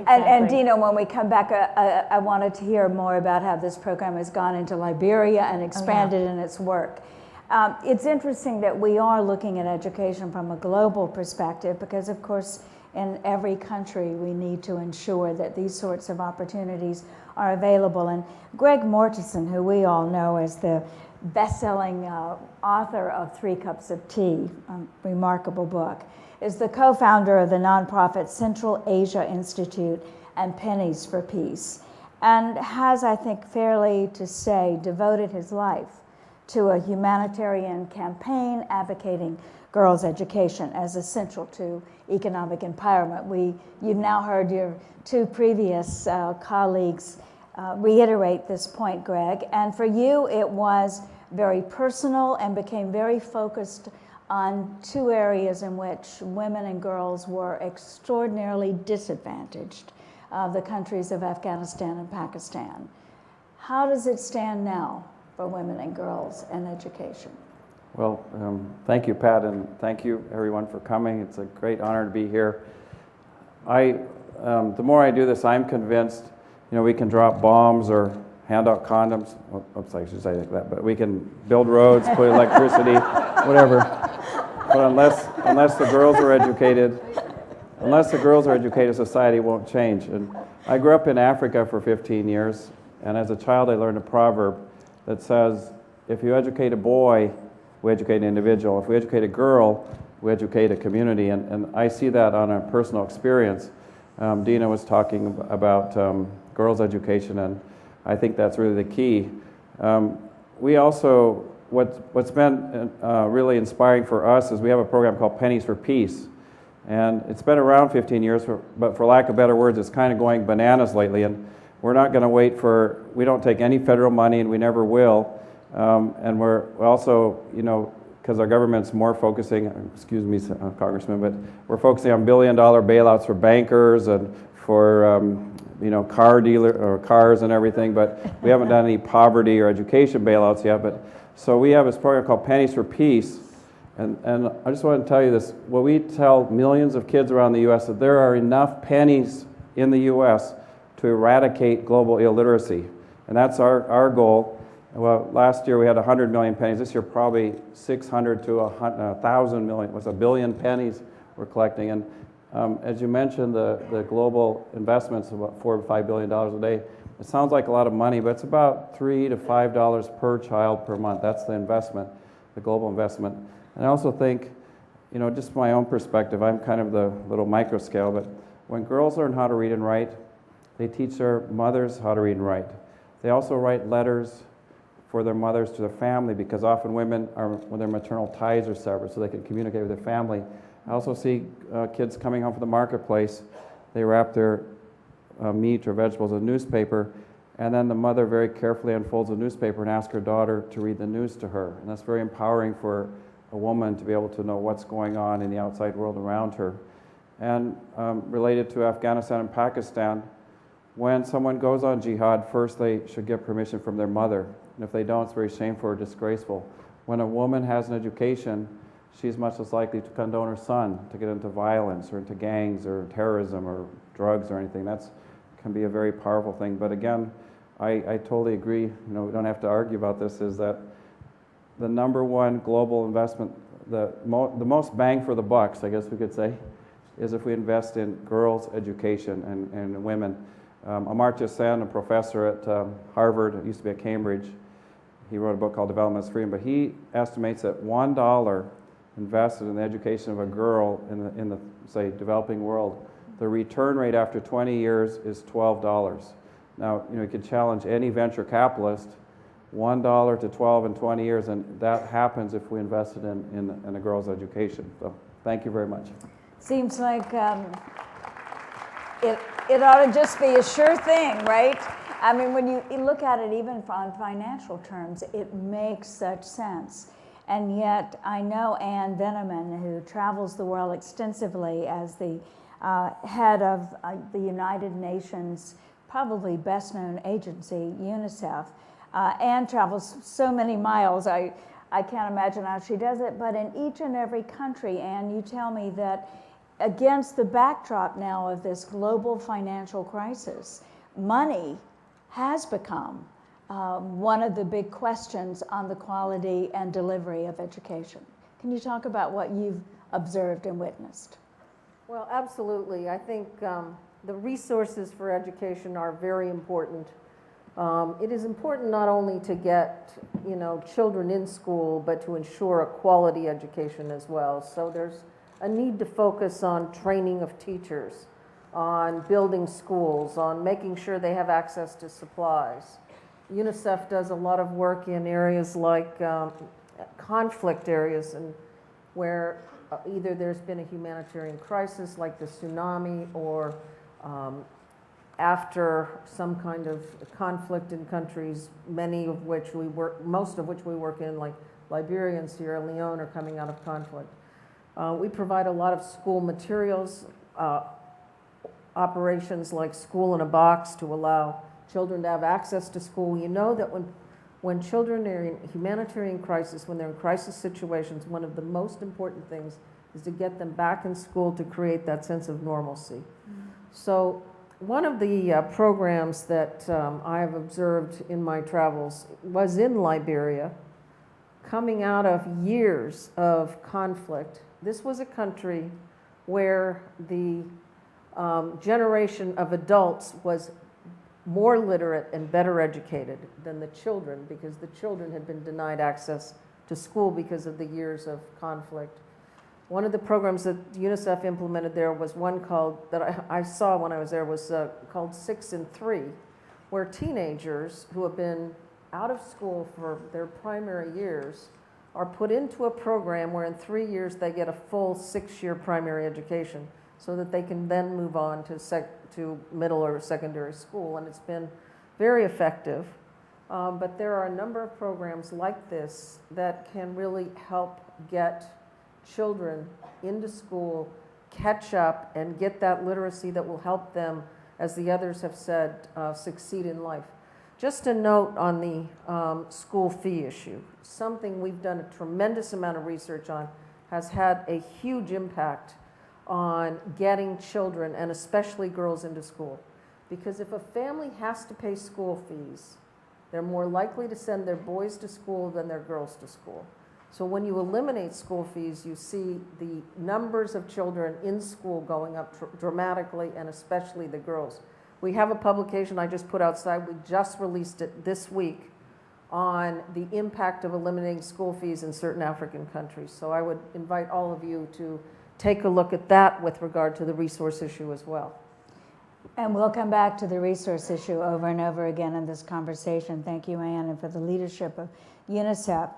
And Dina, when we come back, I wanted to hear more about how this program has gone into Liberia and expanded in its work. It's interesting that we are looking at education from a global perspective because, of course, in every country we need to ensure that these sorts of opportunities are available. And Greg Mortensen, who we all know as the best-selling author of 3 Cups of Tea, a remarkable book, is the co-founder of the nonprofit Central Asia Institute and Pennies for Peace, and has, I think, fairly to say, devoted his life to a humanitarian campaign advocating girls' education as essential to economic empowerment. You've now heard your 2 previous colleagues reiterate this point, Greg, and for you it was very personal and became very focused on 2 areas in which women and girls were extraordinarily disadvantaged, the countries of Afghanistan and Pakistan. How does it stand now for women and girls and education? Well, thank you, Pat, and thank you, everyone, for coming. It's a great honor to be here. The more I do this, I'm convinced, we can drop bombs or hand out condoms. Oops, I should say like that. But we can build roads, put electricity, whatever. But unless the girls are educated, society won't change. And I grew up in Africa for 15 years, and as a child, I learned a proverb that says, if you educate a boy, we educate an individual. If we educate a girl, we educate a community. And I see that on a personal experience. Dina was talking about girls' education, and I think that's really the key. We also, what's been really inspiring for us is we have a program called Pennies for Peace. And it's been around 15 years, but for lack of better words, it's kind of going bananas lately. And we're not going to we don't take any federal money, and we never will. And we're also, because our government's more focusing, excuse me, Congressman, but we're focusing on billion-dollar bailouts for bankers and for, car dealer or cars and everything. But we haven't done any poverty or education bailouts yet. But so we have this program called Pennies for Peace. And I just want to tell you this. Well, we tell millions of kids around the U.S. that there are enough pennies in the U.S. to eradicate global illiteracy. And that's our goal. Well, last year we had 100 million pennies. This year probably 600 to 1,000 million. What's a billion pennies we're collecting? And as you mentioned, the global investments of about $4 to $5 billion a day. It sounds like a lot of money, but it's about $3 to $5 per child per month. That's the investment, the global investment. And I also think, just my own perspective, I'm kind of the little micro scale, but when girls learn how to read and write, they teach their mothers how to read and write. They also write letters for their mothers to their family, because often women when their maternal ties are severed, so they can communicate with their family. I also see kids coming home from the marketplace. They wrap their meat or vegetables in newspaper, and then the mother very carefully unfolds the newspaper and asks her daughter to read the news to her. And that's very empowering for a woman to be able to know what's going on in the outside world around her. And related to Afghanistan and Pakistan, when someone goes on jihad, first they should get permission from their mother. And if they don't, it's very shameful or disgraceful. When a woman has an education, she's much less likely to condone her son to get into violence or into gangs or terrorism or drugs or anything. That can be a very powerful thing. But again, I totally agree, we don't have to argue about this, is that the number one global investment, the most bang for the bucks, I guess we could say, is if we invest in girls' education and women. Amartya Sen, a professor at Harvard, used to be at Cambridge, he wrote a book called Development is Freedom, but he estimates that $1 invested in the education of a girl in the say, developing world, the return rate after 20 years is $12. Now, you could challenge any venture capitalist, $1 to 12 in 20 years, and that happens if we invested in a girl's education. So, thank you very much. Seems like it ought to just be a sure thing, right? I mean, when you look at it even on financial terms, it makes such sense. And yet, I know Ann Veneman, who travels the world extensively as the head of the United Nations, probably best-known agency, UNICEF. Ann travels so many miles, I can't imagine how she does it, but in each and every country, Ann, you tell me that against the backdrop now of this global financial crisis, money has become one of the big questions on the quality and delivery of education. Can you talk about what you've observed and witnessed? Well, absolutely. I think the resources for education are very important. It is important not only to get, children in school, but to ensure a quality education as well. So there's a need to focus on training of teachers, on building schools, on making sure they have access to supplies. UNICEF does a lot of work in areas like conflict areas, and where either there's been a humanitarian crisis like the tsunami, or after some kind of conflict in countries, most of which we work in, like Liberia and Sierra Leone, are coming out of conflict. We provide a lot of school materials, operations like School in a Box, to allow children to have access to school. You know that when children are in humanitarian crisis, when they're in crisis situations, one of the most important things is to get them back in school to create that sense of normalcy. Mm-hmm. So one of the programs that I have observed in my travels was in Liberia, coming out of years of conflict. This was a country where the generation of adults was more literate and better educated than the children, because the children had been denied access to school because of the years of conflict. One of the programs that UNICEF implemented there was one that I saw when I was there, was called 6 in 3, where teenagers who have been out of school for their primary years are put into a program where in 3 years they get a full 6-year primary education, so that they can then move on to middle or secondary school. And it's been very effective. But there are a number of programs like this that can really help get children into school, catch up, and get that literacy that will help them, as the others have said, succeed in life. Just a note on the school fee issue. Something we've done a tremendous amount of research on, has had a huge impact on getting children, and especially girls, into school. Because if a family has to pay school fees, they're more likely to send their boys to school than their girls to school. So when you eliminate school fees, you see the numbers of children in school going up dramatically, and especially the girls. We have a publication I just put outside. We just released it this week on the impact of eliminating school fees in certain African countries. So I would invite all of you to take a look at that with regard to the resource issue as well. And we'll come back to the resource issue over and over again in this conversation. Thank you, Anne, and for the leadership of UNICEF.